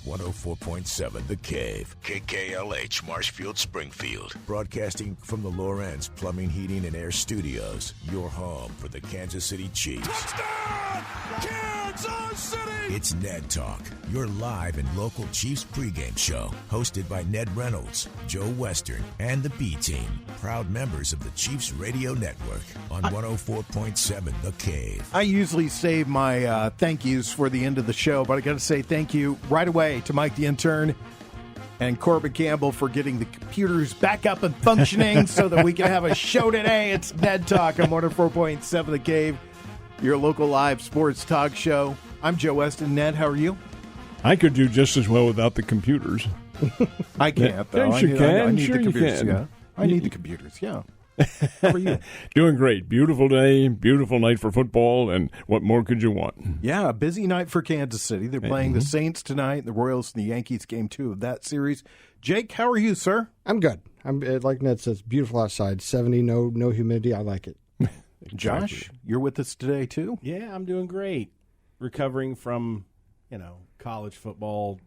104.7 The Cave, KKLH, Marshfield, Springfield. Broadcasting from the Lorenz Plumbing, Heating, and Air Studios. Your home for the Kansas City Chiefs. Touchdown, Kansas City! It's Ned Talk, your live and local Chiefs pregame show. Hosted by Ned Reynolds, Joe Western, and the B-Team. Proud members of the Chiefs Radio Network on 104.7 The Cave. I usually save my thank yous for the end of the show, but I got to say thank you right away to Mike the intern and Corbin Campbell for getting the computers back up and functioning so that we can have a show today. It's Ned Talk on 104.7 The Cave, your local live sports talk show. I'm Joe Weston. Ned, how are you? I could do just as well without the computers. I can't, though. Yes, you can. I need Sure the computers, you can. yeah. I need the computers, yeah. How are you? Doing great. Beautiful day, beautiful night for football, and what more could you want? Yeah, a busy night for Kansas City. They're playing the Saints tonight, the Royals and the Yankees, game 2 of that series. Jake, how are you, sir? I'm good. I'm like Ned says, beautiful outside, 70, no humidity. I like it. Josh, you're with us today, too? Yeah, I'm doing great. Recovering from, college football.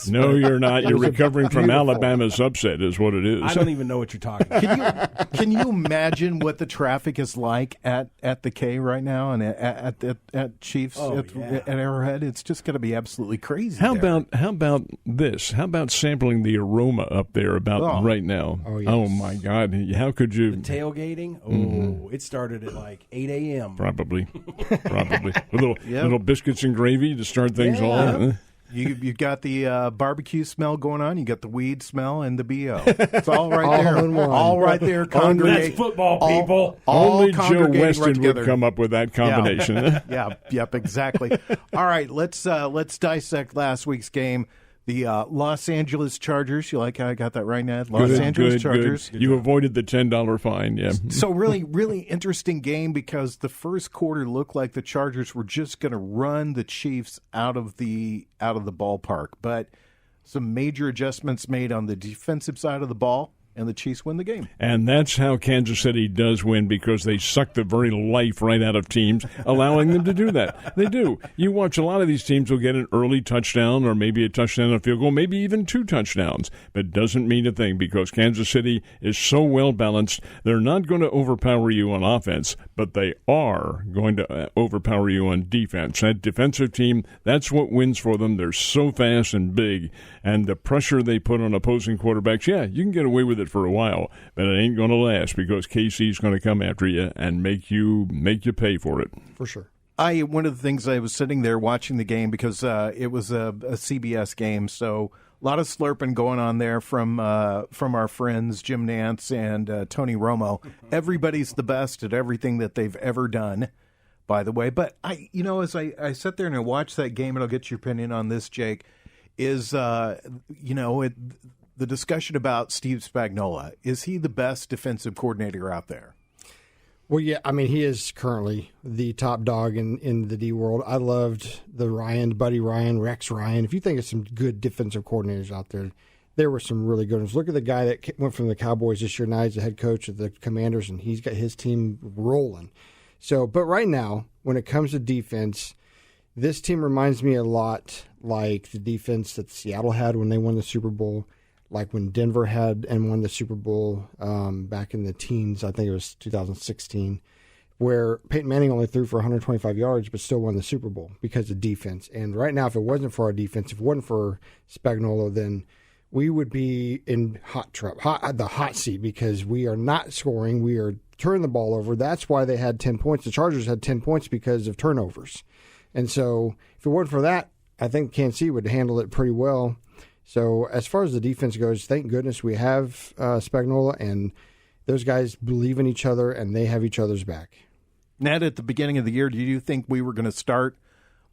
No, you're not. You're recovering from Alabama's upset is what it is. I don't even know what you're talking about. Can you imagine what the traffic is like at the K right now and at Chiefs at Arrowhead? It's just going to be absolutely crazy. How about this? How about sampling the aroma up there right now? Oh, yes. Oh my God! How could you? The tailgating? Oh, it started at like 8 a.m. Probably. With little biscuits and gravy to start things off. You got the barbecue smell going on. You got the weed smell and the BO. It's all right there. in one. All right there. That's football, people. Only Joe congregating Weston right would come up with that combination. Yep, exactly. All right, let's dissect last week's game. The Los Angeles Chargers. You like how I got that right, Ned? Los Angeles Chargers. Good. You avoided the $10 fine, yeah. So really interesting game because the first quarter looked like the Chargers were just going to run the Chiefs out of the ballpark, but some major adjustments made on the defensive side of the ball, and the Chiefs win the game. And that's how Kansas City does win, because they suck the very life right out of teams, allowing them to do that. They do. You watch a lot of these teams will get an early touchdown or maybe a touchdown and a field goal, maybe even 2 touchdowns. But it doesn't mean a thing because Kansas City is so well balanced. They're not going to overpower you on offense, but they are going to overpower you on defense. That defensive team, that's what wins for them. They're so fast and big, and the pressure they put on opposing quarterbacks, you can get away with it for a while, but it ain't going to last because KC's going to come after you and make you pay for it. For sure. One of the things I was sitting there watching the game because it was a CBS game, so a lot of slurping going on there from our friends Jim Nantz and Tony Romo. Everybody's the best at everything that they've ever done, by the way. But as I sat there and I watched that game, and I'll get your opinion on this, Jake, is the discussion about Steve Spagnuolo. Is he the best defensive coordinator out there? Well, yeah, I mean, he is currently the top dog in the D world. I loved the Buddy Ryan, Rex Ryan. If you think of some good defensive coordinators out there were some really good ones. Look at the guy that went from the Cowboys this year. Now he's the head coach of the Commanders, and he's got his team rolling. So, but right now, when it comes to defense, this team reminds me a lot like the defense that Seattle had when they won the Super Bowl. Like when Denver had and won the Super Bowl back in the teens, I think it was 2016, where Peyton Manning only threw for 125 yards but still won the Super Bowl because of defense. And right now, if it wasn't for our defense, if it wasn't for Spagnuolo, then we would be in the hot seat because we are not scoring. We are turning the ball over. That's why they had 10 points. The Chargers had 10 points because of turnovers. And so if it wasn't for that, I think Kansas City would handle it pretty well. So as far as the defense goes, thank goodness we have Spagnuolo, and those guys believe in each other, and they have each other's back. Ned, at the beginning of the year, did you think we were going to start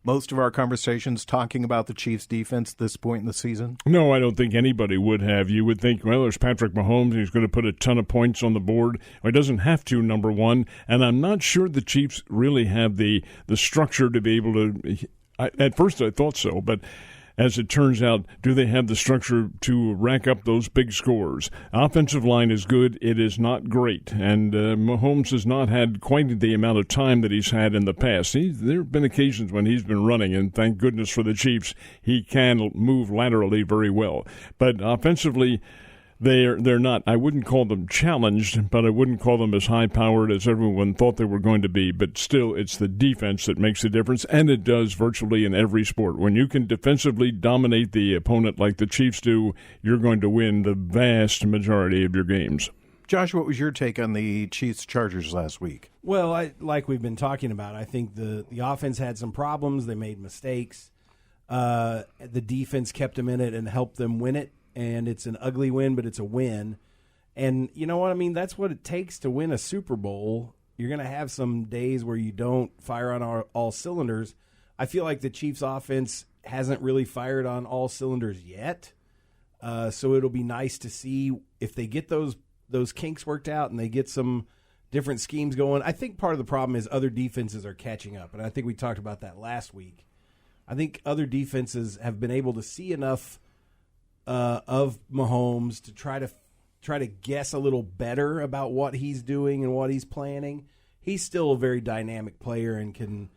most of our conversations talking about the Chiefs' defense at this point in the season? No, I don't think anybody would have. You would think, well, there's Patrick Mahomes. He's going to put a ton of points on the board. Or he doesn't have to, number one. And I'm not sure the Chiefs really have the structure to be able to – at first I thought so, but – as it turns out, do they have the structure to rack up those big scores? Offensive line is good. It is not great. And Mahomes has not had quite the amount of time that he's had in the past. There have been occasions when he's been running, and thank goodness for the Chiefs, he can move laterally very well. But offensively, they're not, I wouldn't call them challenged, but I wouldn't call them as high-powered as everyone thought they were going to be. But still, it's the defense that makes the difference, and it does virtually in every sport. When you can defensively dominate the opponent like the Chiefs do, you're going to win the vast majority of your games. Josh, what was your take on the Chiefs-Chargers last week? Well, like we've been talking about, I think the offense had some problems. They made mistakes. The defense kept them in it and helped them win it. And it's an ugly win, but it's a win. And you know what I mean? That's what it takes to win a Super Bowl. You're going to have some days where you don't fire on all cylinders. I feel like the Chiefs' offense hasn't really fired on all cylinders yet. So it'll be nice to see if they get those kinks worked out and they get some different schemes going. I think part of the problem is other defenses are catching up, and I think we talked about that last week. I think other defenses have been able to see enough of Mahomes to try to guess a little better about what he's doing and what he's planning. He's still a very dynamic player and can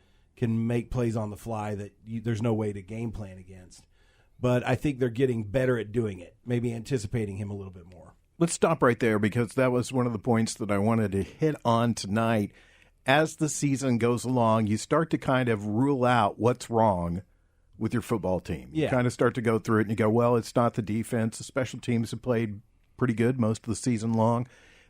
make plays on the fly that there's no way to game plan against. But I think they're getting better at doing it, maybe anticipating him a little bit more. Let's stop right there because that was one of the points that I wanted to hit on tonight. As the season goes along, you start to kind of rule out what's wrong with your football team. You kind of start to go through it and you go, well, it's not the defense. The special teams have played pretty good most of the season long.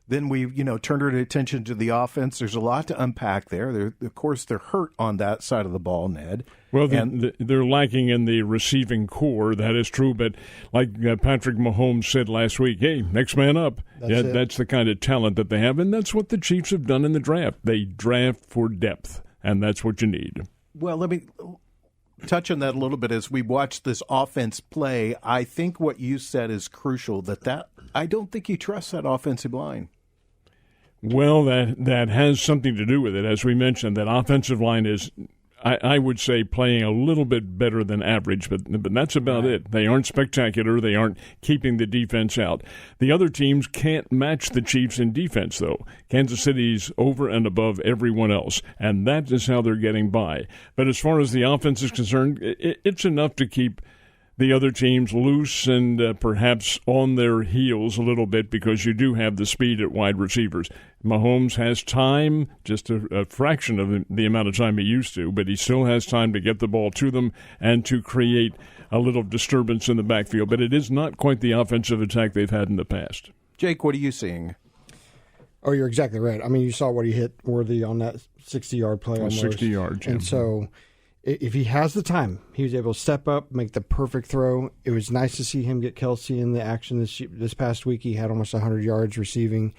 Then we, turned our attention to the offense. There's a lot to unpack there. Of course, they're hurt on that side of the ball, Ned. Well, they're lacking in the receiving core. That is true. But like Patrick Mahomes said last week, hey, next man up. That's the kind of talent that they have. And that's what the Chiefs have done in the draft. They draft for depth, and that's what you need. Well, let me touch on that a little bit as we watch this offense play. I think what you said is crucial, that I don't think you trust that offensive line. Well, that has something to do with it. As we mentioned, that offensive line is, I would say, playing a little bit better than average, but that's about it. They aren't spectacular. They aren't keeping the defense out. The other teams can't match the Chiefs in defense, though. Kansas City's over and above everyone else, and that is how they're getting by. But as far as the offense is concerned, it's enough to keep the other teams loose and perhaps on their heels a little bit because you do have the speed at wide receivers. Mahomes has time, just a fraction of the amount of time he used to, but he still has time to get the ball to them and to create a little disturbance in the backfield. But it is not quite the offensive attack they've had in the past. Jake, what are you seeing? Oh, you're exactly right. I mean, you saw what he hit Worthy on that 60-yard play. Almost. 60 yards. And so if he has the time, he was able to step up, make the perfect throw. It was nice to see him get Kelsey in the action this past week. He had almost 100 yards receiving.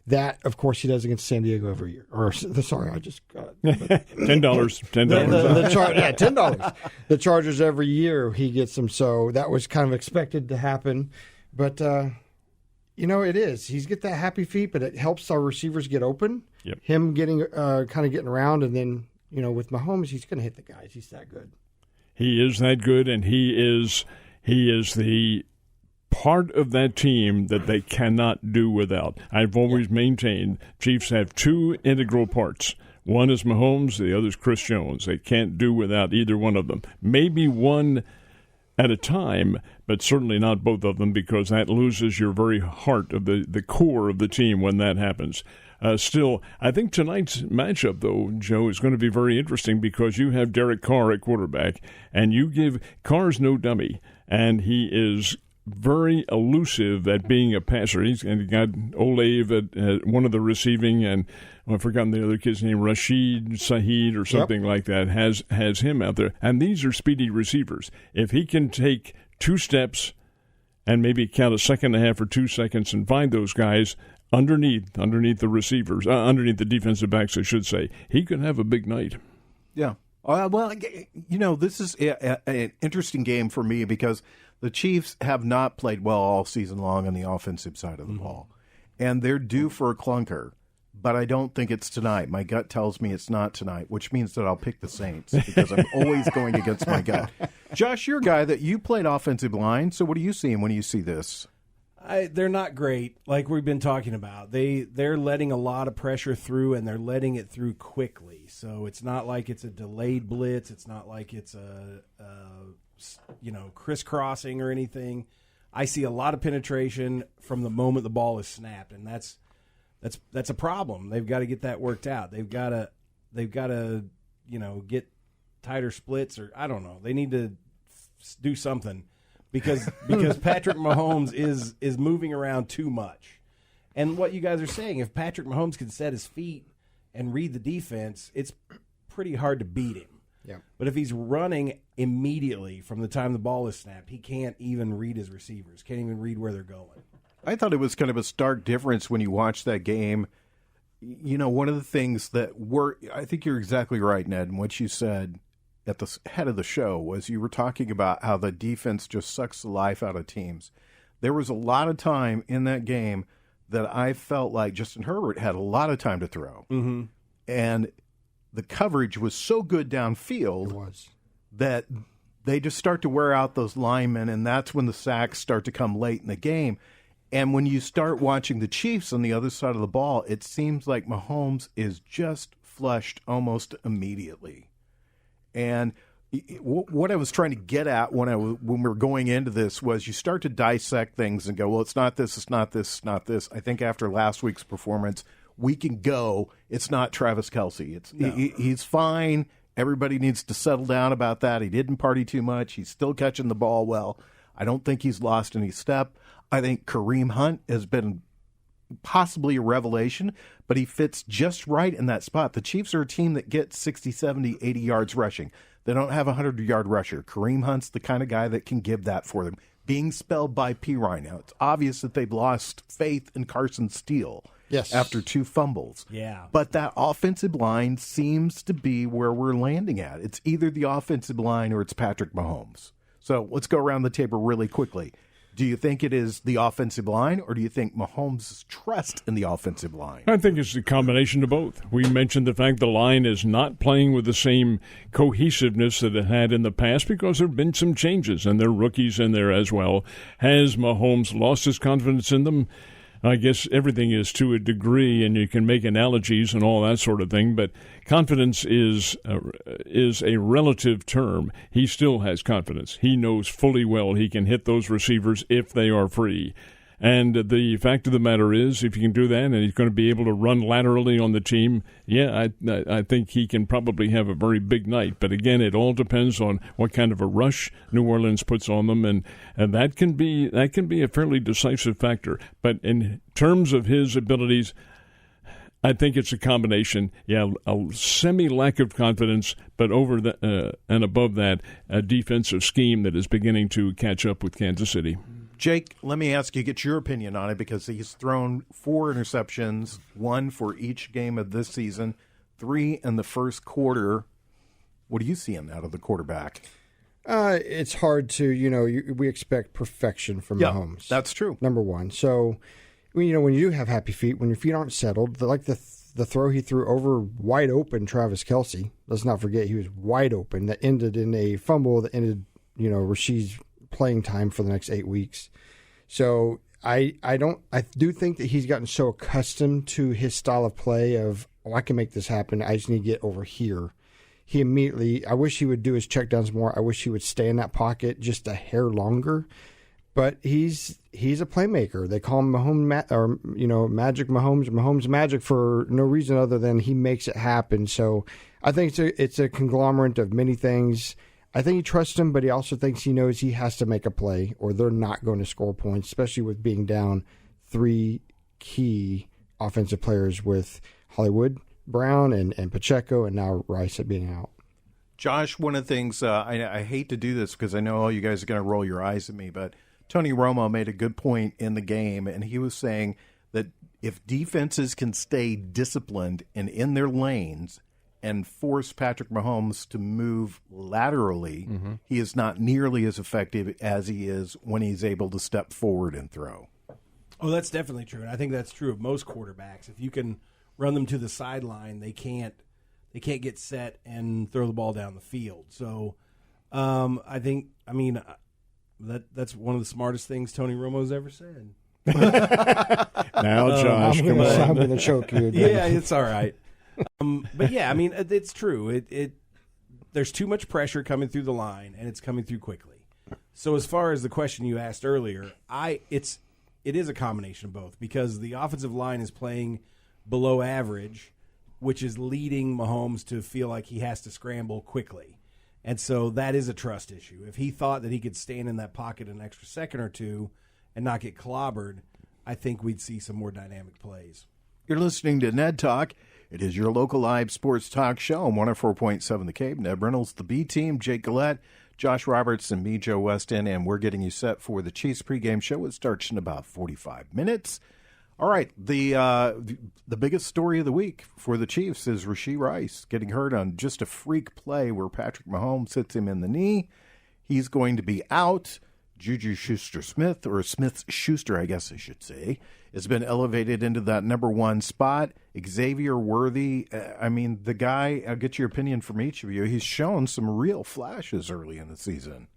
That, of course, he does against San Diego every year. Sorry, I just got it. $10. $10. The Chargers every year he gets them. So that was kind of expected to happen. But, it is. He's got that happy feet, but it helps our receivers get open. Yep. Him getting kind of getting around, and then, with Mahomes, he's going to hit the guys. He's that good. He is that good, and he is the part of that team that they cannot do without. I've always maintained Chiefs have two integral parts. One is Mahomes, the other is Chris Jones. They can't do without either one of them. Maybe one at a time, but certainly not both of them because that loses your very heart of the core of the team when that happens. Still, I think tonight's matchup, though, Joe, is going to be very interesting because you have Derek Carr at quarterback, and you give Carr's no dummy, and he is very elusive at being a passer. He's got Olave at one of the receiving, and I've forgotten the other kid's name, Rashid Saheed or something like that, has him out there. And these are speedy receivers. If he can take two steps and maybe count a second and a half or 2 seconds and find those guys underneath the receivers, underneath the defensive backs, I should say, he could have a big night. Yeah. Well, this is an interesting game for me because the Chiefs have not played well all season long on the offensive side of the ball, and they're due for a clunker, but I don't think it's tonight. My gut tells me it's not tonight, which means that I'll pick the Saints because I'm always going against my gut. Josh, you're a guy that you played offensive line, so what are you seeing when you see this? They're not great, like we've been talking about. They're letting a lot of pressure through, and they're letting it through quickly. So it's not like it's a delayed blitz. It's not like it's a crisscrossing or anything. I see a lot of penetration from the moment the ball is snapped, and that's a problem. They've got to get that worked out. They've got to get tighter splits, or I don't know. They need to do something. Because Patrick Mahomes is moving around too much. And what you guys are saying, if Patrick Mahomes can set his feet and read the defense, it's pretty hard to beat him. Yeah. But if he's running immediately from the time the ball is snapped, he can't even read his receivers, can't even read where they're going. I thought it was kind of a stark difference when you watch that game. One of the things I think you're exactly right, Ned, in what you said at the head of the show was you were talking about how the defense just sucks the life out of teams. There was a lot of time in that game that I felt like Justin Herbert had a lot of time to throw. Mm-hmm. And the coverage was so good downfield that they just start to wear out those linemen, and that's when the sacks start to come late in the game. And when you start watching the Chiefs on the other side of the ball, it seems like Mahomes is just flushed almost immediately. And what I was trying to get at when we were going into this was you start to dissect things and go, well, it's not this, it's not this, it's not this. I think after last week's performance, we can go, it's not Travis Kelce. He's fine. Everybody needs to settle down about that. He didn't party too much. He's still catching the ball well. I don't think he's lost any step. I think Kareem Hunt has been possibly a revelation, but he fits just right in that spot. The Chiefs are a team that gets 60, 70, 80 yards rushing. They don't have a 100-yard rusher. Kareem Hunt's the kind of guy that can give that for them. Being spelled by Pirine. Now, it's obvious that they've lost faith in Carson Steele after 2 fumbles. Yeah. But that offensive line seems to be where we're landing at. It's either the offensive line or it's Patrick Mahomes. So let's go around the table really quickly. Do you think it is the offensive line, or do you think Mahomes' trust in the offensive line? I think it's a combination of both. We mentioned the fact the line is not playing with the same cohesiveness that it had in the past because there have been some changes, and there are rookies in there as well. Has Mahomes lost his confidence in them? I guess everything is to a degree, and you can make analogies and all that sort of thing, but confidence is a relative term. He still has confidence. He knows fully well he can hit those receivers if they are free. And the fact of the matter is, if you can do that and he's going to be able to run laterally on the team, I think he can probably have a very big night. But again, it all depends on what kind of a rush New Orleans puts on them, and that can be a fairly decisive factor. But in terms of his abilities, I think it's a combination. Yeah, a semi-lack of confidence, but over and above that, a defensive scheme that is beginning to catch up with Kansas City. Jake, let me ask you, get your opinion on it, because he's thrown 4 interceptions, 1 for each game of this season, 3 in the first quarter. What are you seeing out of the quarterback? It's hard to, we expect perfection from Mahomes. That's true. Number one. So, when you do have happy feet, when your feet aren't settled, like the throw he threw over wide open Travis Kelce, let's not forget he was wide open, that ended in a fumble that ended, Rashid's playing time for the next 8 weeks. So I do think that he's gotten so accustomed to his style of play of, I can make this happen. I just need to get over here. He immediately, I wish he would do his checkdowns more. I wish he would stay in that pocket just a hair longer. But he's a playmaker. They call him Magic Mahomes, Mahomes Magic for no reason other than he makes it happen. So I think it's a conglomerate of many things. I think he trusts him, but he also thinks he knows he has to make a play or they're not going to score points, especially with being down 3 key offensive players with Hollywood Brown and Pacheco and now Rice being out. Josh, one of the things, I hate to do this because I know all you guys are going to roll your eyes at me, but Tony Romo made a good point in the game, and he was saying that if defenses can stay disciplined and in their lanes and force Patrick Mahomes to move laterally, he is not nearly as effective as he is when he's able to step forward and throw. Oh, that's definitely true, and I think that's true of most quarterbacks. If you can run them to the sideline, they can't get set and throw the ball down the field. So I think, that's one of the smartest things Tony Romo's ever said. Now, Josh, come on. I'm going to choke you. Yeah, it's all right. But yeah, it's true. There's too much pressure coming through the line, and it's coming through quickly. So as far as the question you asked earlier, it is a combination of both, because the offensive line is playing below average, which is leading Mahomes to feel like he has to scramble quickly. And so that is a trust issue. If he thought that he could stand in that pocket an extra second or two and not get clobbered, I think we'd see some more dynamic plays. You're listening to Ned Talk. It is your local live sports talk show on 104.7 The Cape. Ned Reynolds, the B team, Jake Gillette, Josh Roberts, and me, Joe Westen, and we're getting you set for the Chiefs pregame show. It starts in about 45 minutes. All right, the biggest story of the week for the Chiefs is Rashee Rice getting hurt on just a freak play where Patrick Mahomes hits him in the knee. He's going to be out. Juju Schuster-Smith, or Smith-Schuster, I guess I should say, has been elevated into that number one spot. Xavier Worthy, the guy, I'll get your opinion from each of you. He's shown some real flashes early in the season.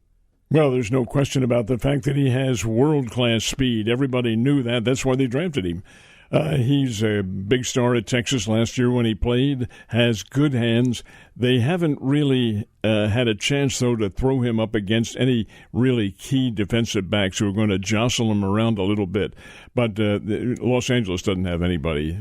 Well, there's no question about the fact that he has world-class speed. Everybody knew that. That's why they drafted him. He's a big star at Texas last year when he played, has good hands. They haven't really had a chance, though, to throw him up against any really key defensive backs who are going to jostle him around a little bit. But Los Angeles doesn't have anybody.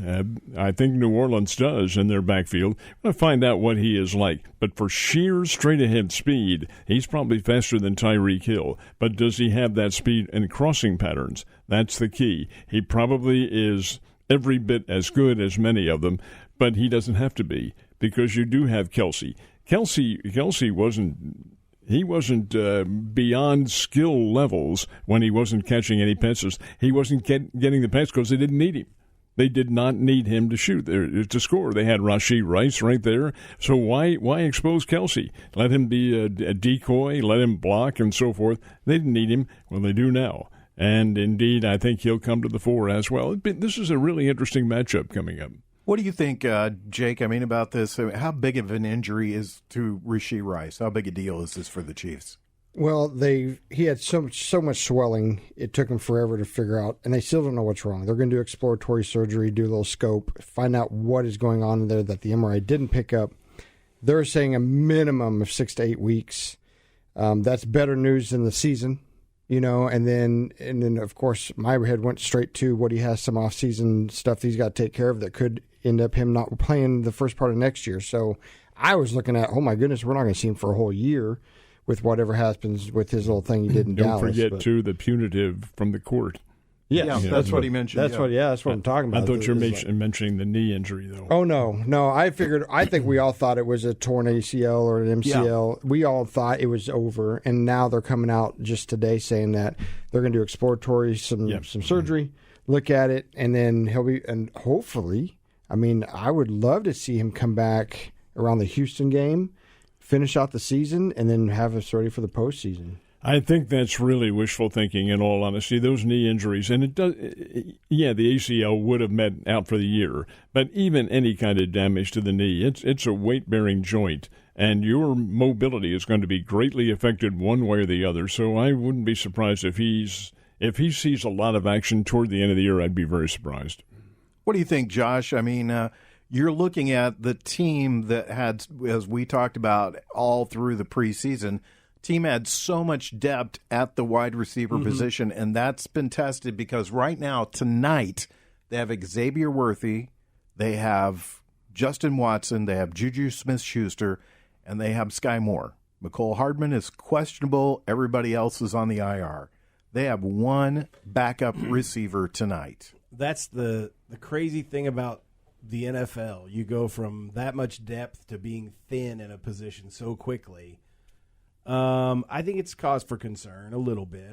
I think New Orleans does in their backfield. We'll find out what he is like. But for sheer straight-ahead speed, he's probably faster than Tyreek Hill. But does he have that speed and crossing patterns? That's the key. He probably is every bit as good as many of them, but he doesn't have to be, because you do have Kelsey. Kelsey wasn't beyond skill levels when he wasn't catching any passes. He wasn't getting the pass because they didn't need him. They did not need him to shoot to score. They had Rashee Rice right there. So why expose Kelsey? Let him be a decoy, let him block and so forth. They didn't need him. Well, they do now. And indeed, I think he'll come to the fore as well. This is a really interesting matchup coming up. What do you think, Jake, about this? How big of an injury is to Rashee Rice? How big a deal is this for the Chiefs? Well, he had so much swelling, it took him forever to figure out, and they still don't know what's wrong. They're going to do exploratory surgery, do a little scope, find out what is going on in there that the MRI didn't pick up. They're saying a minimum of 6 to 8 weeks. That's better news than the season. And then of course my head went straight to what he has some off-season stuff he's got to take care of that could end up him not playing the first part of next year. So I was looking at, oh my goodness, we're not going to see him for a whole year with whatever happens with his little thing he did in Dallas. Don't forget too the punitive from the court. Yes. Yeah, that's what he mentioned. That's what I'm talking about. I thought you were mentioning the knee injury, though. Oh, no. I think we all thought it was a torn ACL or an MCL. Yeah. We all thought it was over, and now they're coming out just today saying that they're going to do exploratory, some surgery, look at it, and then and hopefully, I would love to see him come back around the Houston game, finish out the season, and then have us ready for the postseason. I think that's really wishful thinking, in all honesty. Those knee injuries, and the ACL would have met out for the year, but even any kind of damage to the knee, it's a weight-bearing joint, and your mobility is going to be greatly affected one way or the other. So I wouldn't be surprised if he sees a lot of action toward the end of the year. I'd be very surprised. What do you think, Josh? You're looking at the team that had, as we talked about all through the preseason, team had so much depth at the wide receiver position, and that's been tested because right now, tonight, they have Xavier Worthy, they have Justin Watson, they have Juju Smith-Schuster, and they have Sky Moore. Mecole Hardman is questionable. Everybody else is on the IR. They have one backup receiver tonight. That's the crazy thing about the NFL. You go from that much depth to being thin in a position so quickly. I think it's cause for concern a little bit.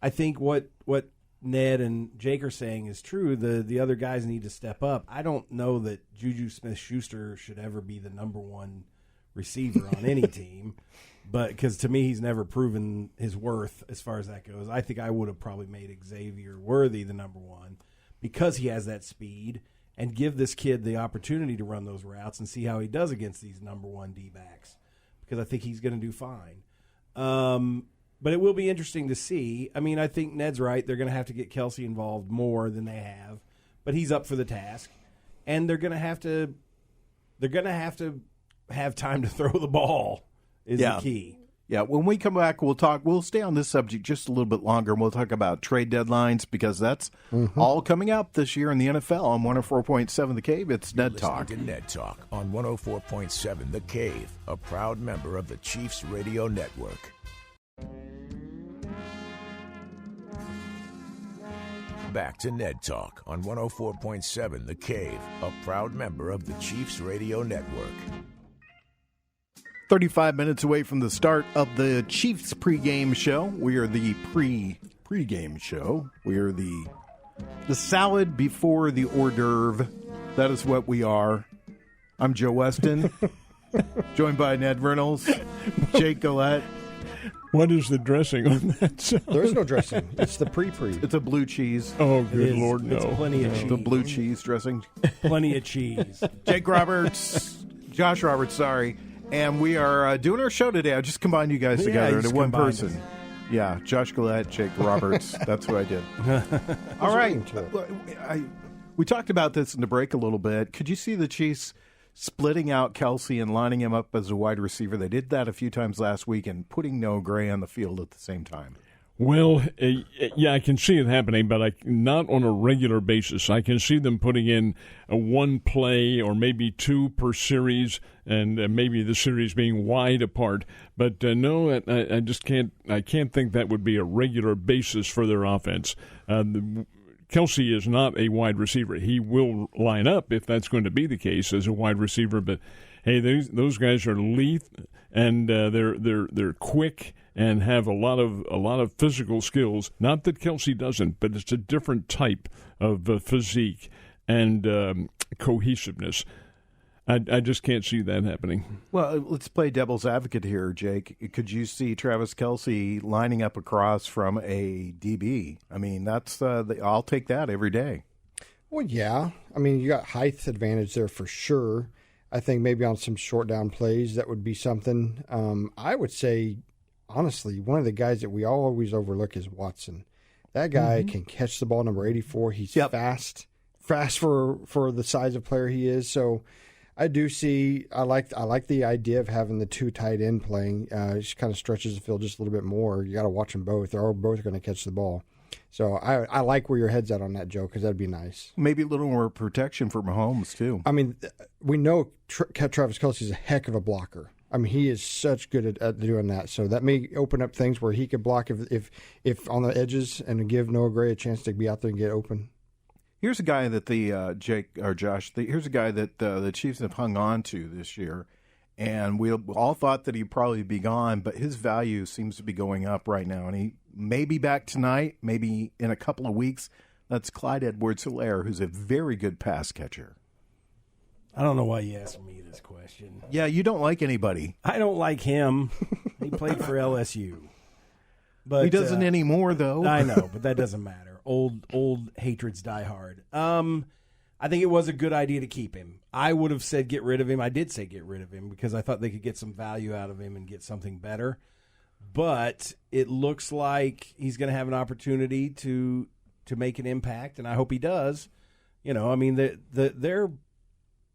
I think what Ned and Jake are saying is true. The other guys need to step up. I don't know that Juju Smith-Schuster should ever be the number one receiver on any team, but because to me he's never proven his worth as far as that goes. I think I would have probably made Xavier Worthy the number one because he has that speed, and give this kid the opportunity to run those routes and see how he does against these number one D-backs. because I think he's going to do fine. But it will be interesting to see. I mean, I think Ned's right. They're going to have to get Kelsey involved more than they have, but he's up for the task, and they're going to have to have time to throw the ball is the key. Yeah, when we come back, we'll stay on this subject just a little bit longer, and we'll talk about trade deadlines because that's all coming up this year in the NFL on 104.7 The Cave. It's Ned Talk. Listening to Ned Talk on 104.7 The Cave, a proud member of the Chiefs Radio Network. Back to Ned Talk on 104.7 The Cave, a proud member of the Chiefs Radio Network. 35 minutes away from the start of the Chiefs pregame show. We are the pregame show. We are the salad before the hors d'oeuvre. That is what we are. I'm Joe Westen, joined by Ned Reynolds, Jake Gillette. What is the dressing on that salad? There is no dressing. It's the pre-pre. It's a blue cheese. Oh, good Lord, no. It's plenty of cheese. The blue cheese dressing. Plenty of cheese. Josh Roberts, sorry. And we are doing our show today. I just combined you guys together into one person. Us. Yeah, Josh Gillette, Jake Roberts. That's what I did. All right. We talked about this in the break a little bit. Could you see the Chiefs splitting out Kelsey and lining him up as a wide receiver? They did that a few times last week and putting Noah Gray on the field at the same time. Well, yeah, I can see it happening, but not on a regular basis. I can see them putting in one play or maybe two per series, and maybe the series being wide apart. But no, I just can't. I can't think that would be a regular basis for their offense. Kelsey is not a wide receiver. He will line up if that's going to be the case as a wide receiver. But hey, those guys are lethal, and they're quick and have a lot of physical skills. Not that Kelsey doesn't, but it's a different type of physique and cohesiveness. I just can't see that happening. Well, let's play devil's advocate here, Jake. Could you see Travis Kelsey lining up across from a DB? I mean, that's I'll take that every day. Well, yeah. I mean, you got height advantage there for sure. I think maybe on some short down plays that would be something. I would say, honestly, one of the guys that we always overlook is Watson. That guy can catch the ball, number 84. He's fast for the size of player he is. So I do see. I like the idea of having the two tight end playing. It just kind of stretches the field just a little bit more. You got to watch them both. They're both going to catch the ball. So I like where your head's at on that, Joe, because that'd be nice. Maybe a little more protection for Mahomes too. I mean, we know Travis Kelce's a heck of a blocker. I mean, he is such good at doing that. So that may open up things where he could block if on the edges and give Noah Gray a chance to be out there and get open. Here's a guy that here's a guy that the Chiefs have hung on to this year, and we all thought that he'd probably be gone, but his value seems to be going up right now, and he may be back tonight, maybe in a couple of weeks. That's Clyde Edwards-Helaire, who's a very good pass catcher. I don't know why you asked me this question. Yeah, you don't like anybody. I don't like him. He played for LSU. But he doesn't anymore, though. I know, but that doesn't matter. Old hatreds die hard. I think it was a good idea to keep him. I would have said get rid of him. I did say get rid of him because I thought they could get some value out of him and get something better. But it looks like he's going to have an opportunity to make an impact, and I hope he does. You know, I mean, their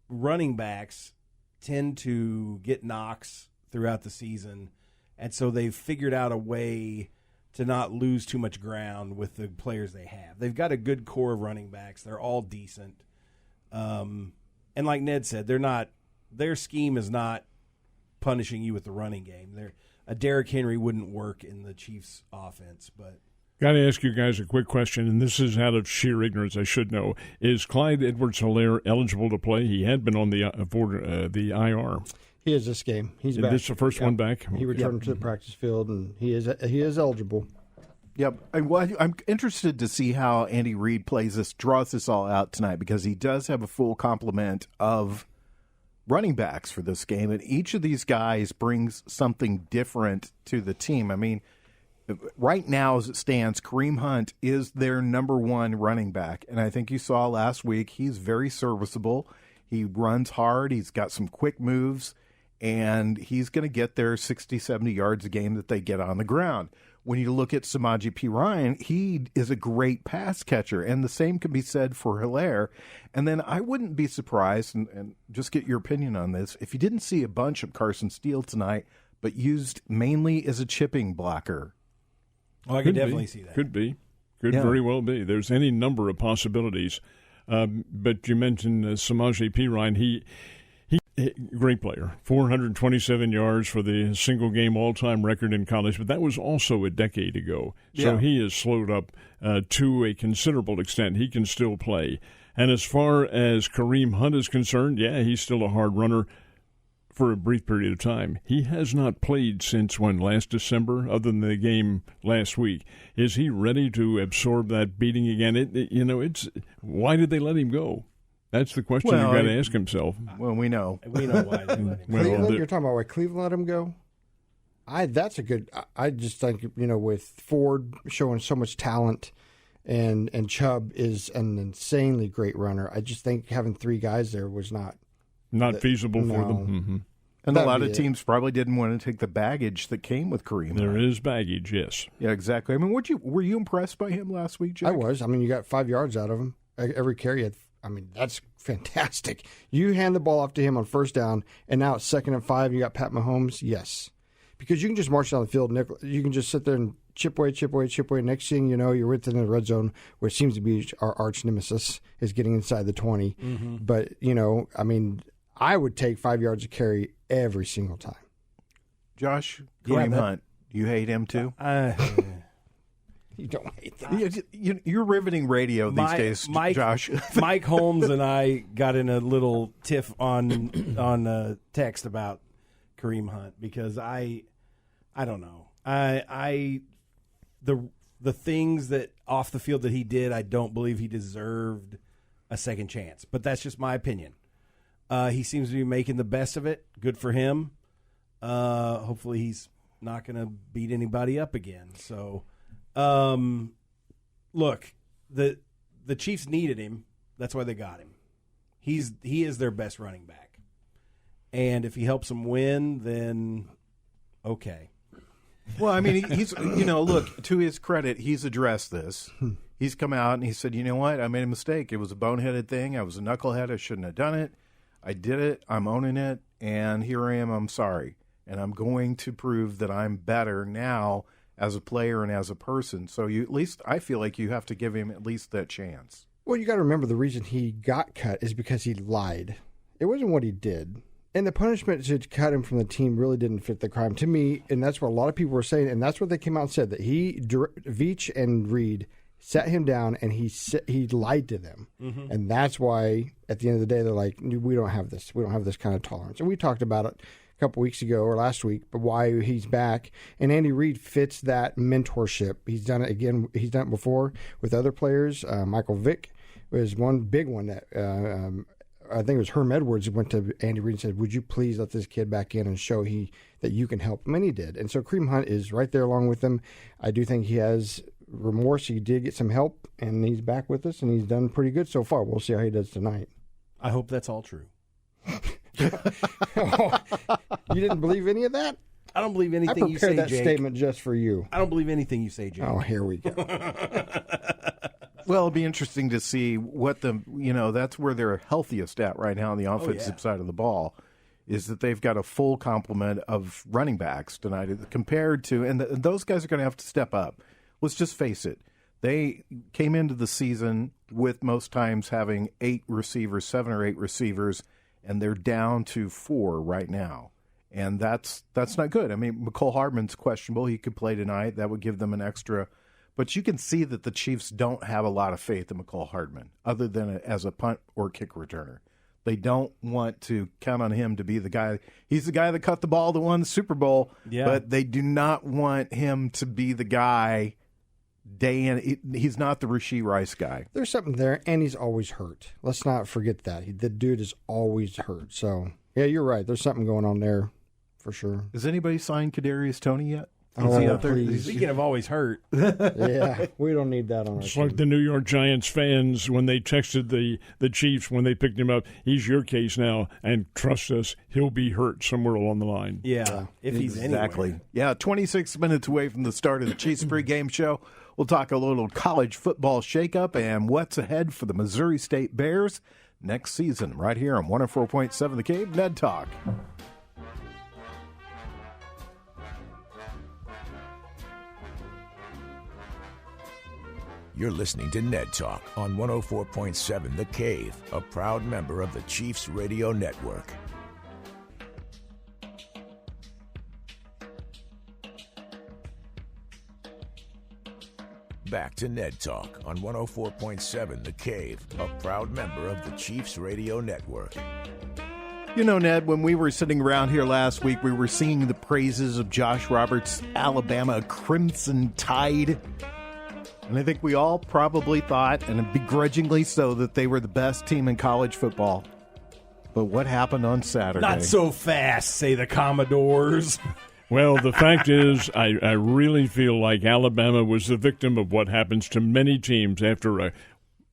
running backs tend to get knocks throughout the season, and so they've figured out a way to not lose too much ground with the players they have. They've got a good core of running backs. They're all decent. And like Ned said, their scheme is not punishing you with the running game. A Derrick Henry wouldn't work in the Chiefs' offense. But got to ask you guys a quick question, and this is out of sheer ignorance. I should know. Is Clyde Edwards-Helaire eligible to play? He had been on the IR. He is this game. He's back. This is the first one back? He returned to the practice field, and he is eligible. Yep. I'm interested to see how Andy Reid draws this all out tonight, because he does have a full complement of running backs for this game, and each of these guys brings something different to the team. I mean, right now as it stands, Kareem Hunt is their number one running back, and I think you saw last week he's very serviceable. He runs hard. He's got some quick moves. and he's going to get their 60, 70 yards a game that they get on the ground. When you look at Samaje Perine, he is a great pass catcher, and the same can be said for Hilaire. And then I wouldn't be surprised, and just get your opinion on this, if you didn't see a bunch of Carson Steele tonight, but used mainly as a chipping blocker. Oh, I could definitely see that. Could be. Could very well be. There's any number of possibilities. But you mentioned Samaje Perine. He great player, 427 yards for the single-game all-time record in college, but that was also a decade ago. So he has slowed up to a considerable extent. He can still play. And as far as Kareem Hunt is concerned, he's still a hard runner for a brief period of time. He has not played since last December, other than the game last week. Is he ready to absorb that beating again? It's why did they let him go? That's the question you've got to ask himself. Well, we know. We know why they let him go. Cleveland, you're talking about why Cleveland let him go? That's a good. I just think, with Ford showing so much talent, and Chubb is an insanely great runner. I just think having three guys there was not feasible for them. Mm-hmm. And a lot of teams probably didn't want to take the baggage that came with Kareem. There is baggage, yes. Yeah, exactly. I mean, were you impressed by him last week, Jack? I was. I mean, you got 5 yards out of him. Every carry had. I mean, that's fantastic. You hand the ball off to him on first down, and now it's 2nd and 5, you got Pat Mahomes, yes. Because you can just march down the field, you can just sit there and chip away. Next thing you know, you're within the red zone, where it seems to be our arch nemesis, is getting inside the 20. Mm-hmm. But, I mean, I would take 5 yards of carry every single time. Josh, Kareem Hunt, you hate him too? You don't hate that. You're riveting radio these days, Josh. Mike Holmes and I got in a little tiff on text about Kareem Hunt because I don't know. The things that off the field that he did, I don't believe he deserved a second chance. But that's just my opinion. He seems to be making the best of it. Good for him. Hopefully he's not going to beat anybody up again. So. Look, the Chiefs needed him. That's why they got him. He is their best running back. And if he helps them win, then okay. Well, I mean, he's look, to his credit, he's addressed this. He's come out and he said, you know what? I made a mistake. It was a boneheaded thing. I was a knucklehead. I shouldn't have done it. I did it. I'm owning it. And here I am. I'm sorry. And I'm going to prove that I'm better now as a player and as a person. So I feel like you have to give him at least that chance. Well, you got to remember the reason he got cut is because he lied. It wasn't what he did. And the punishment to cut him from the team really didn't fit the crime to me. And that's what a lot of people were saying. And that's what they came out and said, that Veach and Reed sat him down and he lied to them. Mm-hmm. And that's why at the end of the day, they're like, we don't have this. We don't have this kind of tolerance. And we talked about it a couple weeks ago or last week, but why he's back. And Andy Reid fits that mentorship. He's done it again. He's done it before with other players. Michael Vick was one big one that I think it was Herm Edwards who went to Andy Reid and said, would you please let this kid back in and show that you can help him? And he did. And so Kareem Hunt is right there along with him. I do think he has remorse. He did get some help, and he's back with us, and he's done pretty good so far. We'll see how he does tonight. I hope that's all true. You didn't believe any of that? I don't believe anything you say, Jake. I prepared that statement just for you. I don't believe anything you say, Jake. Oh, here we go. Well, it'll be interesting to see what that's where they're healthiest at right now on the offensive side of the ball, is that they've got a full complement of running backs tonight compared to, and those guys are going to have to step up. Let's just face it. They came into the season with most times having 7 or 8 receivers, and they're down to 4 right now. And that's not good. I mean, McCole Hardman's questionable. He could play tonight. That would give them an extra. But you can see that the Chiefs don't have a lot of faith in McCole Hardman, other than as a punt or kick returner. They don't want to count on him to be the guy. He's the guy that caught the ball that won the Super Bowl, but they do not want him to be the guy day in. He's not the Rashee Rice guy. There's something there, and he's always hurt. Let's not forget that. The dude is always hurt. So, yeah, you're right. There's something going on there for sure. Has anybody signed Kadarius Toney yet? Please. Speaking of always hurt. Yeah, we don't need that on our It's team. like the New York Giants fans when they texted the Chiefs when they picked him up. He's your case now, and trust us, he'll be hurt somewhere along the line. Yeah, if he's Exactly. anywhere. Yeah, 26 minutes away from the start of the Chiefs pregame show. We'll talk a little college football shakeup and what's ahead for the Missouri State Bears next season right here on 104.7 The Cave, Ned Talk. You're listening to Ned Talk on 104.7 The Cave, a proud member of the Chiefs Radio Network. Back to Ned Talk on 104.7 The Cave, a proud member of the Chiefs Radio Network. You know, Ned, when we were sitting around here last week, we were singing the praises of Josh Roberts' Alabama Crimson Tide. And I think we all probably thought, and begrudgingly so, that they were the best team in college football. But what happened on Saturday? Not so fast, say the Commodores. Well, the fact is, I really feel like Alabama was the victim of what happens to many teams after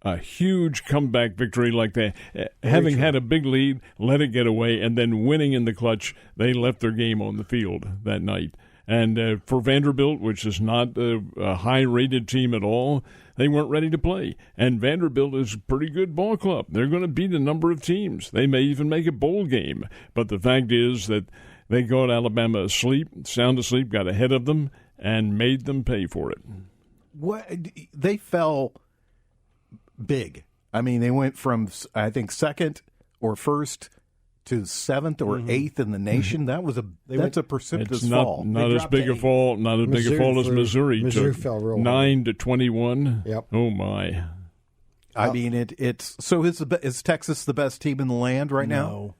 a huge comeback victory like that. Having had a big lead, let it get away, and then winning in the clutch, they left their game on the field that night. And for Vanderbilt, which is not a high-rated team at all, they weren't ready to play. And Vanderbilt is a pretty good ball club. They're going to beat a number of teams. They may even make a bowl game. But the fact is that they got Alabama sound asleep, got ahead of them, and made them pay for it. What, they fell big. I mean, they went from, I think, second or first to seventh or eighth in the nation. That's a precipitous fall. Not as big a fall. Not as big a fall as Missouri. Missouri fell real 9 to 21. Yep. Oh my. I mean, it's so. Is Texas the best team in the land right now? No.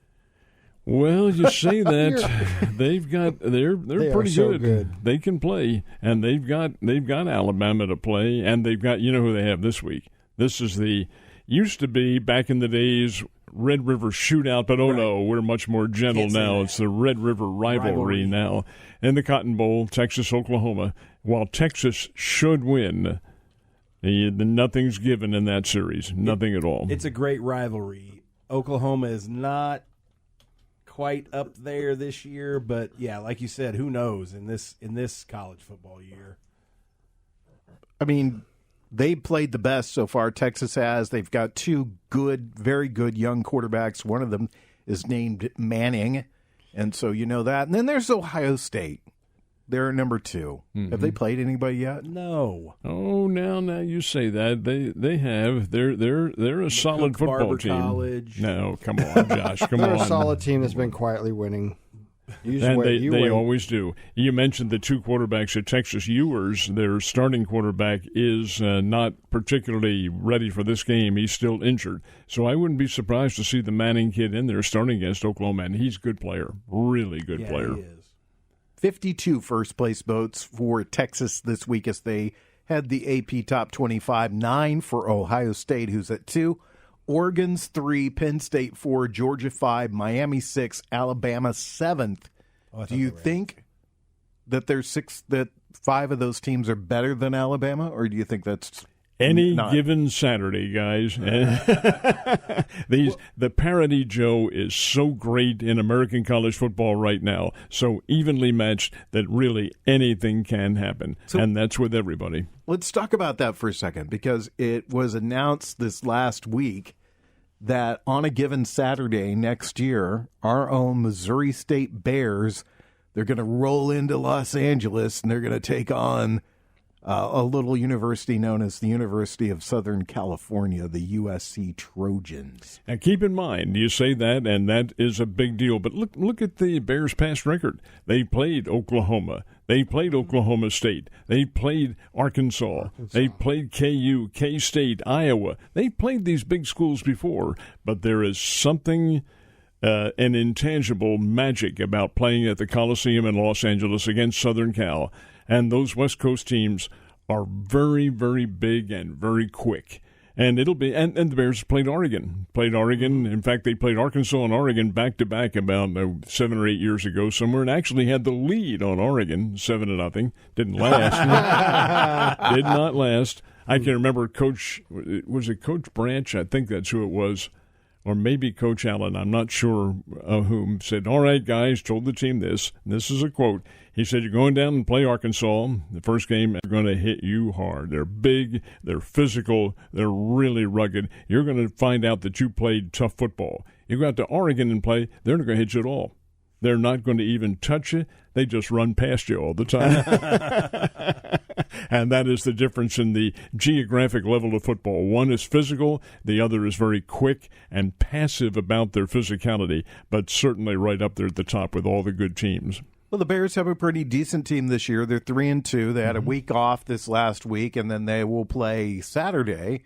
Well, you say that they're pretty good. They can play, and they've got Alabama to play, and they've got, you know who they have this week. This is used to be back in the days Red River Shootout, but no, we're much more gentle now. It's the Red River rivalry now. In the Cotton Bowl, Texas, Oklahoma. While Texas should win, nothing's given in that series. Nothing at all. It's a great rivalry. Oklahoma is not quite up there this year, but yeah, like you said, who knows in this college football year. I mean, they played the best so far. Texas has. They've got two very good young quarterbacks. One of them is named Manning, and so you know that. And then there's Ohio State. They're number 2. Mm-hmm. Have they played anybody yet? No. Oh, now you say that they have. They're a solid football team. College. No, come on, Josh. Come on. They're a solid team that's been quietly winning. They always do. You mentioned the two quarterbacks at Texas. Ewers, their starting quarterback, is not particularly ready for this game. He's still injured. So I wouldn't be surprised to see the Manning kid in there starting against Oklahoma. And he's a good player, really good player. He is. 52 first-place votes for Texas this week as they had the AP Top 25, 9 for Ohio State, who's at 2, Oregon's 3, Penn State 4, Georgia 5, Miami 6, Alabama 7th. Do you think that that 5 of those teams are better than Alabama, or do you think that's any given Saturday, guys? The parity, Joe, is so great in American college football right now, so evenly matched that really anything can happen, and that's with everybody. Let's talk about that for a second, because it was announced this last week that on a given Saturday next year, our own Missouri State Bears, they're going to roll into Los Angeles, and they're going to take on a little university known as the University of Southern California, the USC Trojans. And keep in mind, you say that, and that is a big deal. But look at the Bears' past record. They played Oklahoma. They played Oklahoma State. They played Arkansas. They played KU, K-State, Iowa. They played these big schools before, but there is something, an intangible magic about playing at the Coliseum in Los Angeles against Southern Cal. And those West Coast teams are very, very big and very quick. And it'll be and the Bears played Oregon. In fact, they played Arkansas and Oregon back to back about 7 or 8 years ago somewhere, and actually had the lead on Oregon 7-0. Didn't last. Did not last. I can remember Coach Branch? I think that's who it was, or maybe Coach Allen. I'm not sure whom said, "All right, guys," told the team this. And this is a quote. He said, "You're going down and play Arkansas. The first game, they're going to hit you hard. They're big, they're physical, they're really rugged. You're going to find out that you played tough football. You go out to Oregon and play, they're not going to hit you at all. They're not going to even touch you. They just run past you all the time." And that is the difference in the geographic level of football. One is physical, the other is very quick and passive about their physicality, but certainly right up there at the top with all the good teams. Well, the Bears have a pretty decent team this year. They're 3-2. They had a week off this last week, and then they will play Saturday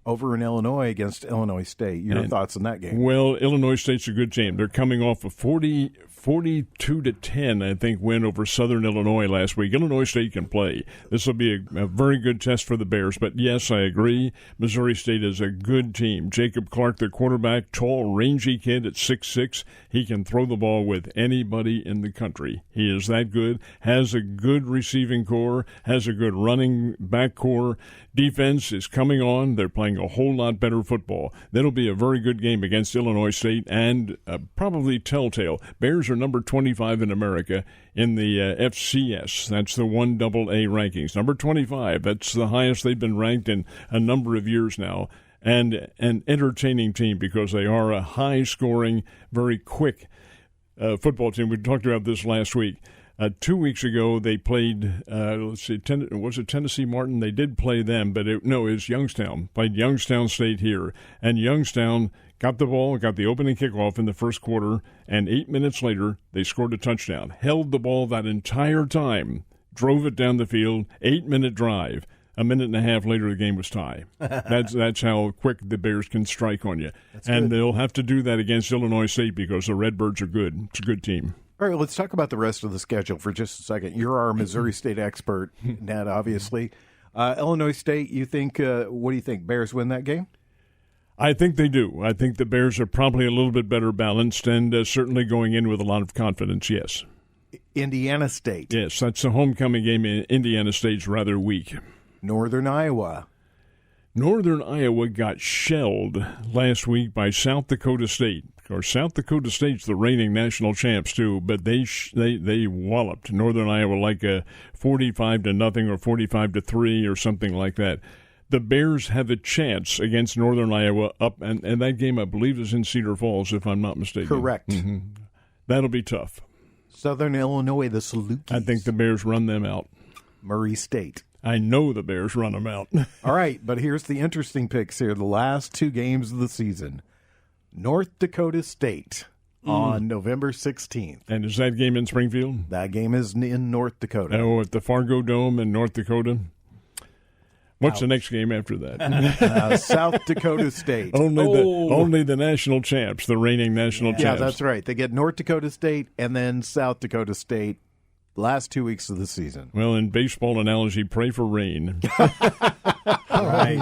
over in Illinois against Illinois State. Your thoughts on that game? Well, Illinois State's a good team. They're coming off a 42-10, I think, win over Southern Illinois last week. Illinois State can play. This will be a very good test for the Bears. But, yes, I agree. Missouri State is a good team. Jacob Clark, their quarterback, tall, rangy kid at 6'6". He can throw the ball with anybody in the country. He is that good, has a good receiving core, has a good running back core. Defense is coming on. They're playing a whole lot better football. That'll be a very good game against Illinois State and probably telltale. Bears are number 25 in America in the FCS. That's the 1AA rankings. Number 25. That's the highest they've been ranked in a number of years now. And an entertaining team because they are a high-scoring, very quick football team. We talked about this last week. 2 weeks ago, they played, was it Tennessee Martin? They did play them, but it was Youngstown. Played Youngstown State here. And Youngstown got the ball, got the opening kickoff in the first quarter, and 8 minutes later, they scored a touchdown. Held the ball that entire time, drove it down the field, 8-minute drive. A minute and a half later, the game was tie. That's how quick the Bears can strike on you. And they'll have to do that against Illinois State because the Redbirds are good. It's a good team. All right, let's talk about the rest of the schedule for just a second. You're our Missouri State expert, Ned, obviously. Illinois State, what do you think? Bears win that game? I think they do. I think the Bears are probably a little bit better balanced and certainly going in with a lot of confidence, yes. Indiana State. Yes, that's the homecoming game. Indiana State's rather weak. Northern Iowa. Northern Iowa got shelled last week by South Dakota State. Of course, South Dakota State's the reigning national champs too, but they walloped Northern Iowa like a 45-0 or 45-3 or something like that. The Bears have a chance against Northern Iowa up, and that game I believe is in Cedar Falls, if I'm not mistaken. Correct. Mm-hmm. That'll be tough. Southern Illinois, the Salukis. I think the Bears run them out. Murray State. I know the Bears run them out. All right, but here's the interesting picks here. The last two games of the season. North Dakota State on November 16th. And is that game in Springfield? That game is in North Dakota. Oh, at the Fargo Dome in North Dakota? What's the next game after that? South Dakota State. Only the national champs, the reigning national champs. Yeah, that's right. They get North Dakota State and then South Dakota State last 2 weeks of the season. Well, in baseball analogy, pray for rain. All right.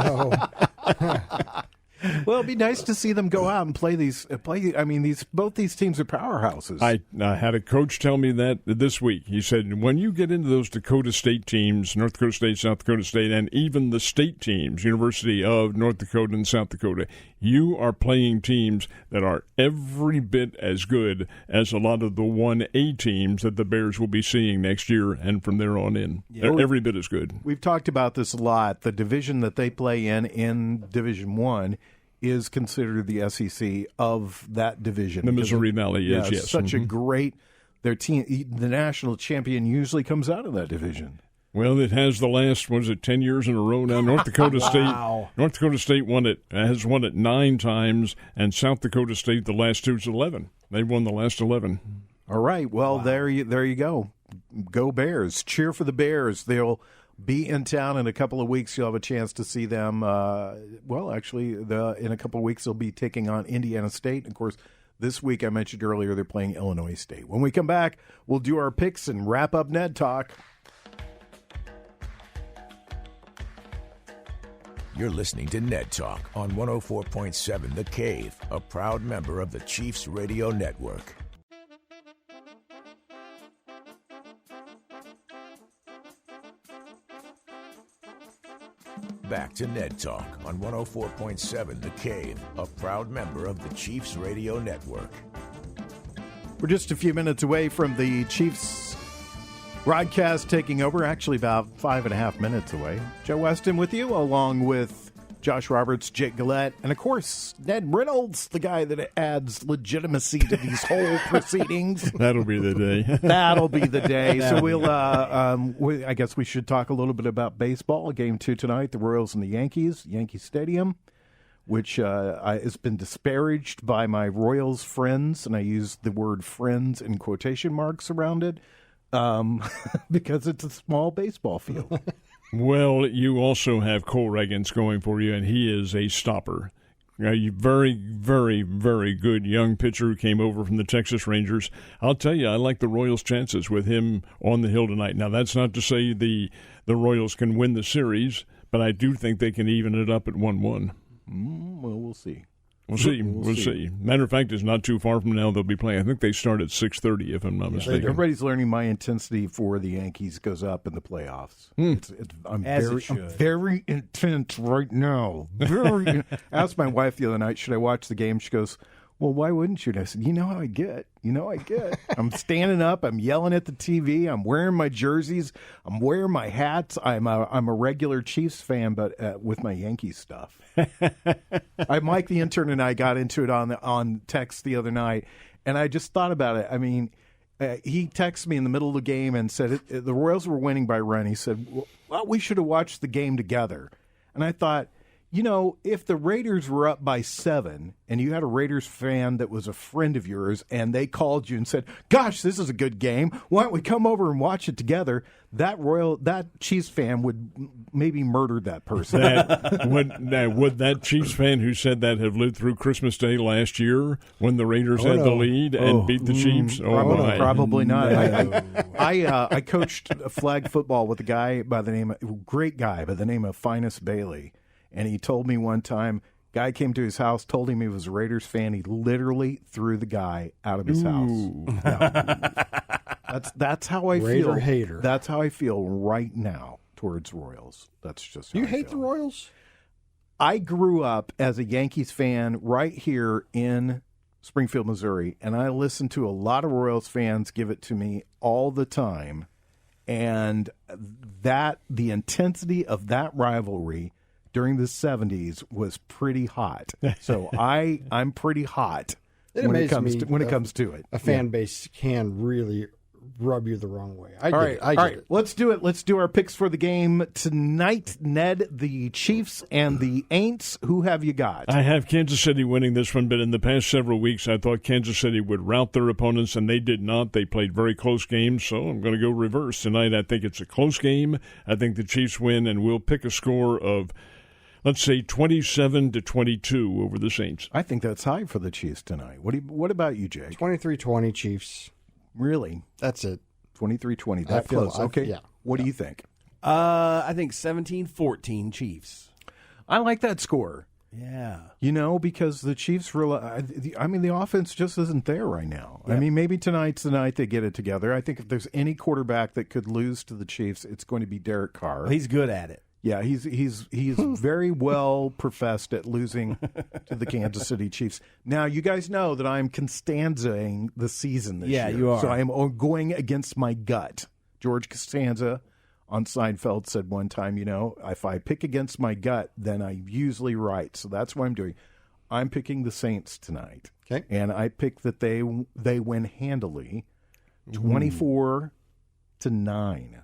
Well, it'd be nice to see them go out and play. I mean, both these teams are powerhouses. I had a coach tell me that this week. He said, when you get into those Dakota State teams, North Dakota State, South Dakota State, and even the state teams, University of North Dakota and South Dakota, you are playing teams that are every bit as good as a lot of the 1A teams that the Bears will be seeing next year and from there on in. Yeah. They're every bit as good. We've talked about this a lot. The division that they play in Division I, is considered the SEC of that division. The Missouri Valley is, yes. Such a great – their team, the national champion usually comes out of that division. Well, it has the last, 10 years in a row now. North Dakota State. North Dakota State has won it 9 times, and South Dakota State the last 2 is 11. They've won the last 11. All right. Well, there you go. Go Bears. Cheer for the Bears. They'll be in town in a couple of weeks. You'll have a chance to see them. In a couple of weeks, they'll be taking on Indiana State. And of course, this week, I mentioned earlier, they're playing Illinois State. When we come back, we'll do our picks and wrap up Ned Talk. You're listening to Ned Talk on 104.7 The Cave, a proud member of the Chiefs Radio Network. Back to Ned Talk on 104.7 The Cave, a proud member of the Chiefs Radio Network. We're just a few minutes away from the Chiefs broadcast taking over, actually about 5.5 minutes away. Joe Westen with you, along with Josh Roberts, Jake Gillette, and of course, Ned Reynolds, the guy that adds legitimacy to these whole proceedings. That'll be the day. That'll be the day. So I guess we should talk a little bit about baseball. Game 2 tonight, the Royals and the Yankees, Yankee Stadium, which has been disparaged by my Royals friends, and I use the word friends in quotation marks around it, because it's a small baseball field. Well, you also have Cole Reagans going for you, and he is a stopper. A very, very, very good young pitcher who came over from the Texas Rangers. I'll tell you, I like the Royals' chances with him on the hill tonight. Now, that's not to say the Royals can win the series, but I do think they can even it up at 1-1. Well, we'll see. We'll see. Matter of fact, it's not too far from now they'll be playing. I think they start at 6:30, if I'm not mistaken. Everybody's learning my intensity for the Yankees goes up in the playoffs. I'm very intense right now. Asked my wife the other night, should I watch the game? She goes, well, why wouldn't you? And I said, you know how I get. I'm standing up. I'm yelling at the TV. I'm wearing my jerseys. I'm wearing my hats. I'm a regular Chiefs fan, but with my Yankees stuff. Mike, the intern, and I got into it on text the other night, and I just thought about it. I mean, he texted me in the middle of the game and said the Royals were winning by a run. He said, well, we should have watched the game together. And I thought, if the Raiders were up by 7 and you had a Raiders fan that was a friend of yours and they called you and said, gosh, this is a good game, why don't we come over and watch it together? That Chiefs fan would maybe murder that person. Would that Chiefs fan who said that have lived through Christmas Day last year when the Raiders had the lead and beat the Chiefs? Probably not. I coached flag football with a great guy by the name of Finus Bailey. And he told me one time, guy came to his house, told him he was a Raiders fan. He literally threw the guy out of his house. Yeah. That's how I feel. Raider hater. That's how I feel right now towards Royals. That's just how you I hate feel. the Royals? I grew up as a Yankees fan right here in Springfield, Missouri, and I listen to a lot of Royals fans give it to me all the time. And the intensity of that rivalry during the 70s was pretty hot. So I'm pretty hot when it comes to it. A fan base can really rub you the wrong way. I get it. Let's do it. Let's do our picks for the game tonight. Ned, the Chiefs and the Aints. Who have you got? I have Kansas City winning this one, but in the past several weeks, I thought Kansas City would rout their opponents, and they did not. They played very close games, so I'm going to go reverse. Tonight, I think it's a close game. I think the Chiefs win, and we'll pick a score of, let's say, 27-22 over the Saints. I think that's high for the Chiefs tonight. What about you, Jake? 23-20 Chiefs. Really? That's it. 23-20. That close. Okay. Yeah. What do you think? I think 17-14 Chiefs. I like that score. Yeah. Because the Chiefs the offense just isn't there right now. Yep. I mean, maybe tonight's the night they get it together. I think if there's any quarterback that could lose to the Chiefs, it's going to be Derek Carr. Well, he's good at it. Yeah, he's very well professed at losing to the Kansas City Chiefs. Now, you guys know that I'm Costanzaing the season this year. Yeah, you are. So I am going against my gut. George Costanza on Seinfeld said one time, if I pick against my gut, then I'm usually right. So that's what I'm doing. I'm picking the Saints tonight. Okay. And I pick that they win handily, 24-9.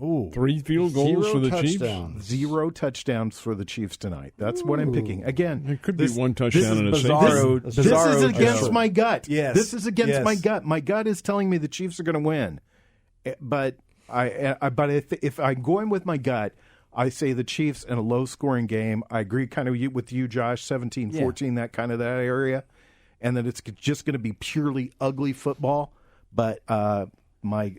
Ooh. 3 field goals for the touchdowns. Chiefs? 0 touchdowns for the Chiefs tonight. That's what I'm picking. Again, it could be one touchdown in a bizarro. This is against my gut. Yes. This is against my gut. My gut is telling me the Chiefs are going to win. But if I'm going with my gut, I say the Chiefs in a low-scoring game. I agree kind of with you, Josh, 17-14, that area. And that it's just going to be purely ugly football. But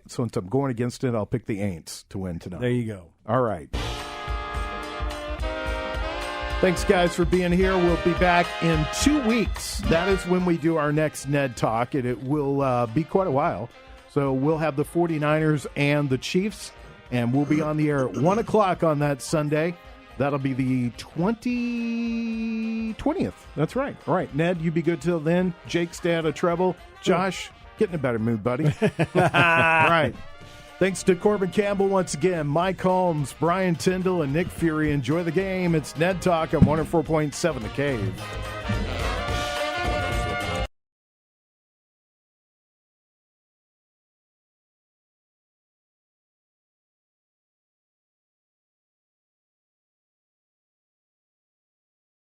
since I'm going against it, I'll pick the Aints to win tonight. There you go. All right. Thanks, guys, for being here. We'll be back in 2 weeks. That is when we do our next Ned Talk, and it will be quite a while. So we'll have the 49ers and the Chiefs, and we'll be on the air at 1 o'clock on that Sunday. That'll be the 20th. That's right. All right, Ned, you be good till then. Jake, stay out of trouble. Josh, get in a better mood, buddy. All right. Thanks to Corbin Campbell once again, Mike Holmes, Brian Tyndall, and Nick Fury. Enjoy the game. It's Ned Talk on 104.7 The Cave.